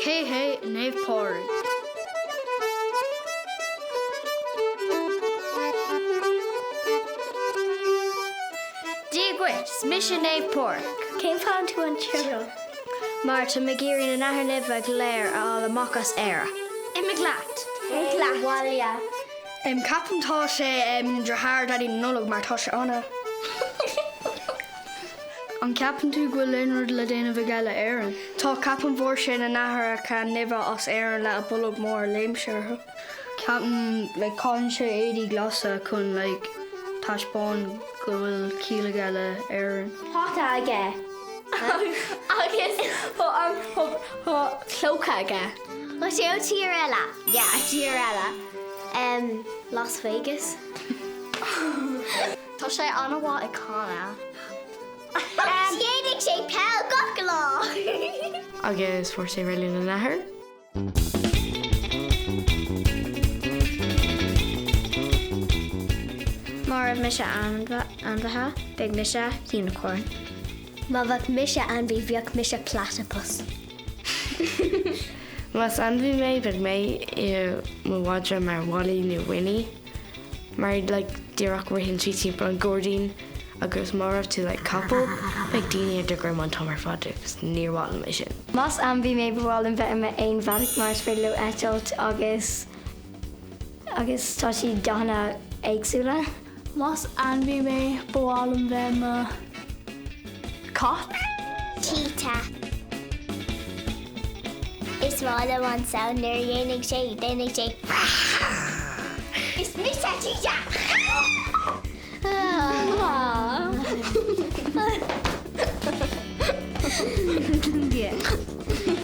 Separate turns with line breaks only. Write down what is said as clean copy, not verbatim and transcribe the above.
RTÉjr neve porrig. Díagwit, smission neve porrig.
Céim fáin tú an tíúil.
Marta McGeary na nahar neve glair all amachas era.
Imiglat.
Walia.
Capam tá sé drahar daddy nulog mar tá sé anna. An capan tú go linrod le déanamh gaile éireann. Tá capan bhór sé na nahar a can nimh as éireann le a bulog mór léimseartha. Capan le cáin sé 80 glasa chun le taispáin go bhfuil cíle gaile éireann.
Páta aige. Agus clóca aige. Tá sé ó tír eile. Ja, tír eile. Las Vegas.
Tá sé anhá I cána.
Dhéananig sé pell gach go lá.
Agus fuair sé réile na nahar.
Mar me se anmhatha, beag me se unicorn.
Má bhah mise an bhí bheoh mise platypus.
Mas anbhí mé beag mé I mo bhádra mar Wally nó Winnie. Mar díreach rihin trí timp an Gordín agus marmh tú couple beag daine de gur an tomar fad agus níorháil mé sin.
Mas an bhí mé bháil an bheith me aon bhadic mar fé le etalt agus tá si donna éagsúla.
Mas an bhí mé bháil an bheith me cat.
Cheetah. Is ráda bhain sound nuair dhéananig sé, déananig sé. Is mise cheetah!
Yeah.